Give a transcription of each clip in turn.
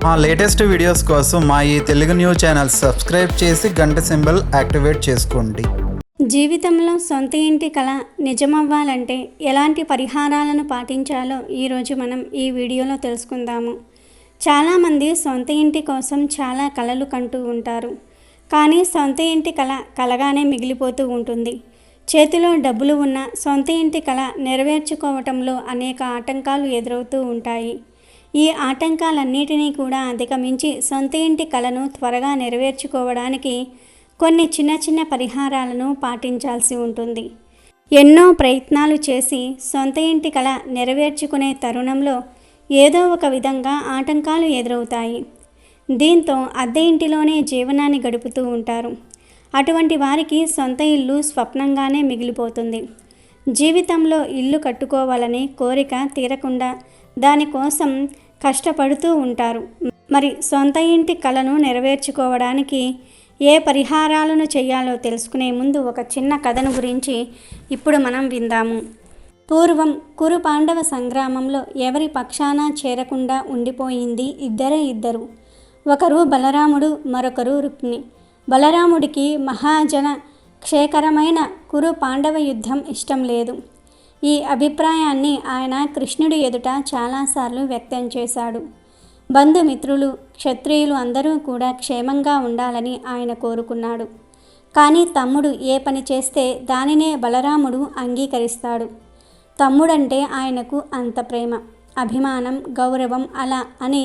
మా latest videos కోసం మా ఈ తెలుగు న్యూస్ ఛానల్ సబ్స్క్రైబ్ చేసి గంట సింబల్ యాక్టివేట్ చేసుకోండి. జీవితంలో సొంత ఇంటి కల నిజమవ్వాలంటే ఎలాంటి పరిహారాలను పాటించాలో ఈరోజు మనం ఈ వీడియోలో తెలుసుకుందాము. చాలామంది సొంత ఇంటి కోసం చాలా కలలు కంటూ ఉంటారు. కానీ సొంత ఇంటి కల కలగానే మిగిలిపోతూ ఉంటుంది. చేతిలో డబ్బులు ఉన్న సొంత ఇంటి కల నెరవేర్చుకోవటంలో అనేక ఆటంకాలు ఎదురవుతూ ఉంటాయి. ఈ ఆటంకాలన్నిటినీ కూడా అధిగమించి సొంత ఇంటి కలను త్వరగా నెరవేర్చుకోవడానికి కొన్ని చిన్న చిన్న పరిహారాలను పాటించాల్సి ఉంటుంది. ఎన్నో ప్రయత్నాలు చేసి సొంత ఇంటి కల నెరవేర్చుకునే తరుణంలో ఏదో ఒక విధంగా ఆటంకాలు ఎదురవుతాయి. దీంతో అద్దె ఇంటిలోనే జీవనాన్ని గడుపుతూ ఉంటారు. అటువంటి వారికి సొంత ఇల్లు స్వప్నంగానే మిగిలిపోతుంది. జీవితంలో ఇల్లు కట్టుకోవాలని కోరిక తీరకుండా దానికోసం కష్టపడుతూ ఉంటారు. మరి సొంత ఇంటి కలను నెరవేర్చుకోవడానికి ఏ పరిహారాలను చేయాలో తెలుసుకునే ముందు ఒక చిన్న కథను గురించి ఇప్పుడు మనం విందాము. పూర్వం కురు పాండవ సంగ్రామంలో ఎవరి పక్షాన చేరకుండా ఉండిపోయింది ఇద్దరు. ఒకరు బలరాముడు, మరొకరు రుక్మిణి. బలరాముడికి మహాజన క్షేకరమైన కురు పాండవ యుద్ధం ఇష్టం లేదు. ఈ అభిప్రాయాన్ని ఆయన కృష్ణుడి ఎదుట చాలాసార్లు వ్యక్తం చేశాడు. బంధుమిత్రులు, క్షత్రియులు అందరూ కూడా క్షేమంగా ఉండాలని ఆయన కోరుకున్నాడు. కానీ తమ్ముడు ఏ పని చేస్తే దానినే బలరాముడు అంగీకరిస్తాడు. తమ్ముడంటే ఆయనకు అంత ప్రేమ, అభిమానం, గౌరవం. అలా అని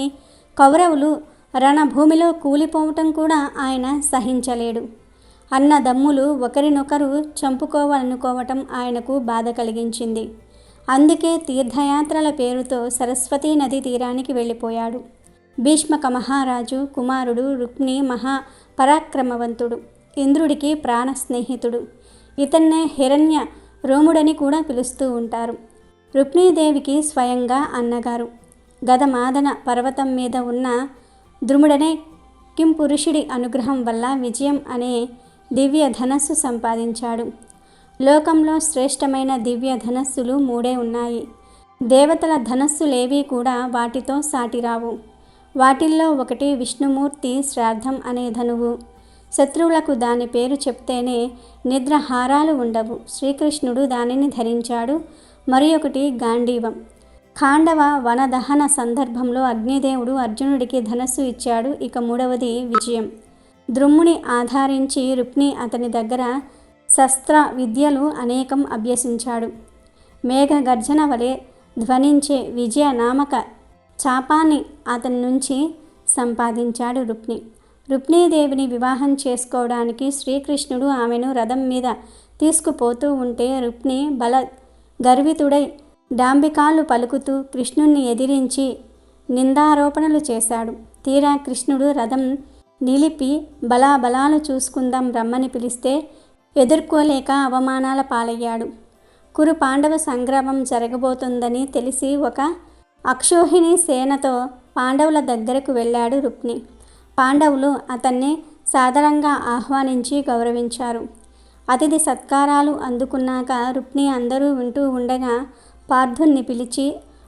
కౌరవులు రణభూమిలో కూలిపోవటం కూడా ఆయన సహించలేడు. అన్నదమ్ములు ఒకరినొకరు చంపుకోవాలనుకోవటం ఆయనకు బాధ కలిగించింది. అందుకే తీర్థయాత్రల పేరుతో సరస్వతీ నది తీరానికి వెళ్ళిపోయాడు. భీష్మక మహారాజు కుమారుడు రుక్మిణి మహా పరాక్రమవంతుడు, ఇంద్రుడికి ప్రాణ స్నేహితుడు. ఇతన్నే హిరణ్య రోముడని కూడా పిలుస్తూ ఉంటారు. రుక్మిణీదేవికి స్వయంగా అన్నగారు. గదమాదన పర్వతం మీద ఉన్న ద్రుముడనే కింపురుషుడి అనుగ్రహం వల్ల విజయం అనే దివ్య ధనస్సు సంపాదించాడు. లోకంలో శ్రేష్టమైన దివ్య ధనస్సులు 3 ఉన్నాయి. దేవతల ధనస్సులేవీ కూడా వాటితో సాటిరావు. వాటిల్లో ఒకటి విష్ణుమూర్తి శ్రాద్ధం అనే ధనువు. శత్రువులకు దాని పేరు చెప్తేనే నిద్రహారాలు ఉండవు. శ్రీకృష్ణుడు దానిని ధరించాడు. మరి ఒకటి గాంధీవం. ఖాండవ వనదహన సందర్భంలో అగ్నిదేవుడు అర్జునుడికి ధనస్సు ఇచ్చాడు. ఇక 3వది విజయం. ద్రుమ్ముని ఆధారించి రుక్మిణి అతని దగ్గర శస్త్ర విద్యలు అనేకం అభ్యసించాడు. మేఘ గర్జన వలె ధ్వనించే విజయ నామక చాపాన్ని అతని నుంచి సంపాదించాడు రుక్మిణి. రుక్మిణీదేవిని వివాహం చేసుకోవడానికి శ్రీకృష్ణుడు ఆమెను రథం మీద తీసుకుపోతూ ఉంటే రుక్మిణి బల గర్వితుడై డాంబికాలు పలుకుతూ కృష్ణుణ్ణి ఎదిరించి నిందారోపణలు చేశాడు. తీరా కృష్ణుడు రథం నిలిపి బలాబలాలు చూసుకుందాం రమ్మని పిలిస్తే ఎదుర్కోలేక అవమానాల పాలయ్యాడు. కురు పాండవ సంగ్రామం జరగబోతుందని తెలిసి ఒక అక్షోహిణి సేనతో పాండవుల దగ్గరకు వెళ్ళాడు రుక్మిణి. పాండవులు అతన్ని సాదరంగా ఆహ్వానించి గౌరవించారు. అతిథి సత్కారాలు అందుకున్నాక రుక్మిణి అందరూ వింటూ ఉండగా పార్థుణ్ణి పిలిచి,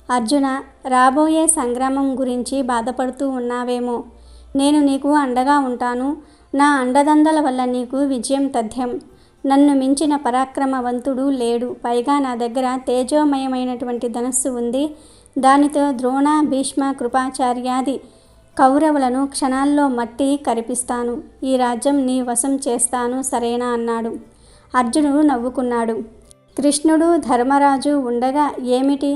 అర్జున, రాబోయే సంగ్రామం గురించి బాధపడుతూ ఉన్నావేమో. నేను నీకు అండగా ఉంటాను. నా అండదండల వల్ల నీకు విజయం తథ్యం. నన్ను మించిన పరాక్రమవంతుడు లేడు. పైగా నా దగ్గర తేజోమయమైనటువంటి ధనస్సు ఉంది. దానితో ద్రోణ, భీష్మ, కృపాచార్యాది కౌరవులను క్షణాల్లో మట్టి కరిపిస్తాను. ఈ రాజ్యం నీ వశం చేస్తాను, సరేనా అన్నాడు. అర్జునుడు నవ్వుకున్నాడు. కృష్ణుడు, ధర్మరాజు ఉండగా ఏమిటి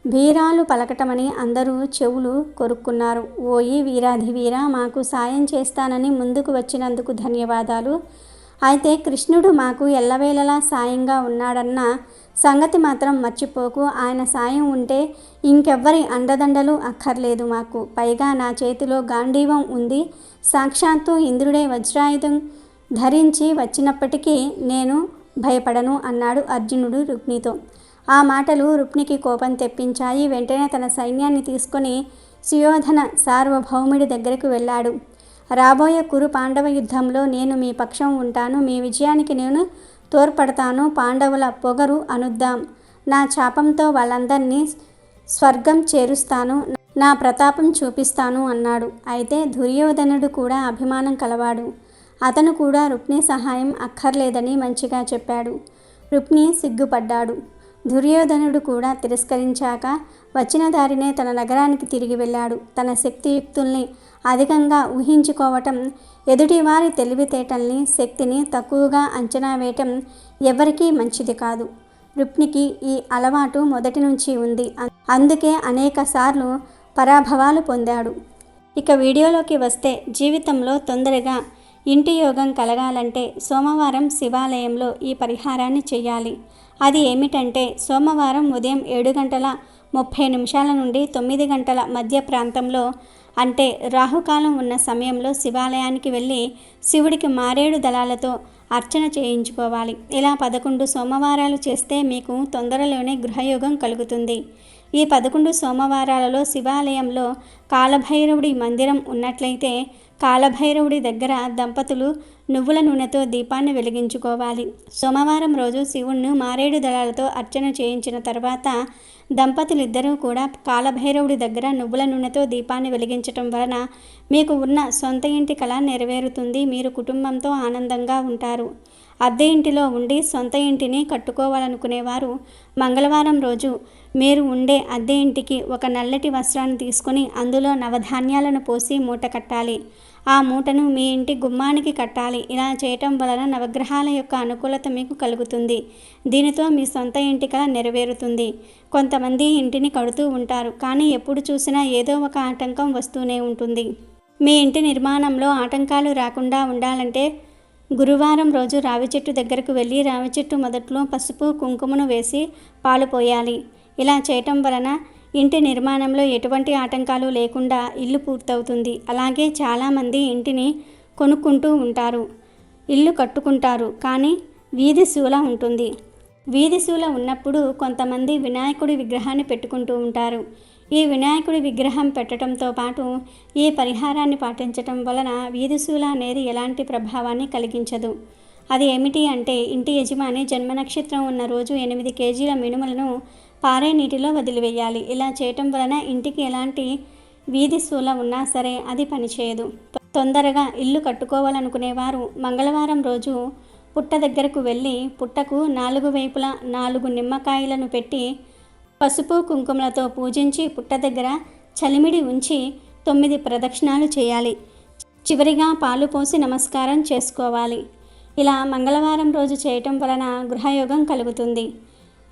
వీరాలు పలకటమని అందరూ చెవులు కొరుక్కున్నారు. ఓయి వీరాధివీరా, మాకు సాయం చేస్తానని ముందుకు వచ్చినందుకు ధన్యవాదాలు. అయితే కృష్ణుడు మాకు ఎల్లవేళలా సాయంగా ఉన్నాడన్న సంగతి మాత్రం మర్చిపోకు. ఆయన సాయం ఉంటే ఇంకెవ్వరి అండదండలు అక్కర్లేదు మాకు. పైగా నా చేతిలో గాంధీవం ఉంది. సాక్షాత్తు ఇంద్రుడే వజ్రాయుధం ధరించి వచ్చినప్పటికీ నేను భయపడను అన్నాడు అర్జునుడు రుక్మిణితో. ఆ మాటలు రుక్మిణికి కోపం తెప్పించాయి. వెంటనే తన సైన్యాన్ని తీసుకొని సుయోధన సార్వభౌముడి దగ్గరకు వెళ్ళాడు. రాబోయే కురు పాండవ యుద్ధంలో నేను మీ పక్షం ఉంటాను. మీ విజయానికి నేను తోడ్పడతాను. పాండవుల పొగరు అనుద్దాం. నా చాపంతో వాళ్ళందరినీ స్వర్గం చేరుస్తాను. నా ప్రతాపం చూపిస్తాను అన్నాడు. అయితే దుర్యోధనుడు కూడా అభిమానం కలవాడు. అతను కూడా రుక్మి సహాయం అక్కర్లేదని మంచిగా చెప్పాడు. రుక్మి సిగ్గుపడ్డాడు. దుర్యోధనుడు కూడా తిరస్కరించాక వచ్చిన దారినే తన నగరానికి తిరిగి వెళ్ళాడు. తన శక్తియుక్తుల్ని అధికంగా ఊహించుకోవటం, ఎదుటివారి తెలివితేటల్ని, శక్తిని తక్కువగా అంచనా వేయటం ఎవరికీ మంచిది కాదు. రుక్మికి ఈ అలవాటు మొదటి నుంచి ఉంది. అందుకే అనేకసార్లు పరాభవాలు పొందాడు. ఇక వీడియోలోకి వస్తే, జీవితంలో తొందరగా ఇంటి యోగం కలగాలంటే సోమవారం శివాలయంలో ఈ పరిహారాన్ని చేయాలి. అది ఏమిటంటే, సోమవారం ఉదయం 7:30 నుండి 9 గంటల మధ్య ప్రాంతంలో, అంటే రాహుకాలం ఉన్న సమయంలో శివాలయానికి వెళ్ళి శివుడికి మారేడు దళాలతో అర్చన చేయించుకోవాలి. ఇలా 11 సోమవారాలు చేస్తే మీకు తొందరలోనే గృహయోగం కలుగుతుంది. ఈ 11 సోమవారాలలో శివాలయంలో కాలభైరవుడి మందిరం ఉన్నట్లయితే కాలభైరవుడి దగ్గర దంపతులు నువ్వుల నూనెతో దీపాన్ని వెలిగించుకోవాలి. సోమవారం రోజు శివుణ్ణి మారేడు దళాలతో అర్చన చేయించిన తర్వాత దంపతులిద్దరూ కూడా కాలభైరవుడి దగ్గర నువ్వుల నూనెతో దీపాన్ని వెలిగించటం వలన మీకు ఉన్న సొంత ఇంటి కల నెరవేరుతుంది. మీరు కుటుంబంతో ఆనందంగా ఉంటారు. అద్దె ఇంటిలో ఉండి సొంత ఇంటిని కట్టుకోవాలనుకునేవారు మంగళవారం రోజు మీరు ఉండే అద్దె ఇంటికి ఒక నల్లటి వస్త్రాన్ని తీసుకొని అందులో నవధాన్యాలను పోసి మూట కట్టాలి. ఆ మూటను మీ ఇంటి గుమ్మానికి కట్టాలి. ఇలా చేయటం వలన నవగ్రహాల యొక్క అనుకూలత మీకు కలుగుతుంది. దీనితో మీ సొంత ఇంటి కల నెరవేరుతుంది. కొంతమంది ఇంటిని కడుతూ ఉంటారు, కానీ ఎప్పుడు చూసినా ఏదో ఒక ఆటంకం వస్తూనే ఉంటుంది. మీ ఇంటి నిర్మాణంలో ఆటంకాలు రాకుండా ఉండాలంటే గురువారం రోజు రావి చెట్టు దగ్గరకు వెళ్ళి రావి చెట్టు మొదట్లో పసుపు కుంకుమను వేసి పాలు పోయాలి. ఇలా చేయటం వలన ఇంటి నిర్మాణంలో ఎటువంటి ఆటంకాలు లేకుండా ఇల్లు పూర్తవుతుంది. అలాగే చాలామంది ఇంటిని కొనుక్కుంటూ ఉంటారు, ఇల్లు కట్టుకుంటారు, కానీ వీధి శూల ఉంటుంది. వీధి శూల ఉన్నప్పుడు కొంతమంది వినాయకుడి విగ్రహాన్ని పెట్టుకుంటూ ఉంటారు. ఈ వినాయకుడి విగ్రహం పెట్టడంతో పాటు ఈ పరిహారాన్ని పాటించటం వలన వీధి శూల అనేది ఎలాంటి ప్రభావాన్ని కలిగించదు. అది ఏమిటి అంటే, ఇంటి యజమాని జన్మ నక్షత్రం ఉన్న రోజు 8 కేజీల మినుములను పారే నీటిలో వదిలివేయాలి. ఇలా చేయటం వలన ఇంటికి ఎలాంటి వీధి శూల ఉన్నా సరే అది పనిచేయదు. తొందరగా ఇల్లు కట్టుకోవాలనుకునేవారు మంగళవారం రోజు పుట్ట దగ్గరకు వెళ్ళి పుట్టకు 4 వైపులా 4 నిమ్మకాయలను పెట్టి పసుపు కుంకుమలతో పూజించి పుట్ట దగ్గర చలిమిడి ఉంచి 9 ప్రదక్షిణాలు చేయాలి. చివరిగా పాలు పోసి నమస్కారం చేసుకోవాలి. ఇలా మంగళవారం రోజు చేయటం వలన గృహయోగం కలుగుతుంది.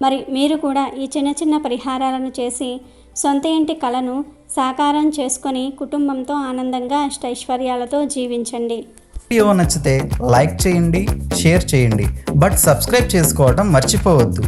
మరి మీరు కూడా ఈ చిన్న చిన్న పరిహారాలను చేసి సొంత ఇంటి కలను సాకారం చేసుకొని కుటుంబంతో ఆనందంగా అష్టైశ్వర్యాలతో జీవించండి. వీడియో నచ్చితే లైక్ చేయండి, షేర్ చేయండి, బట్ సబ్స్క్రైబ్ చేసుకోవడం మర్చిపోవద్దు.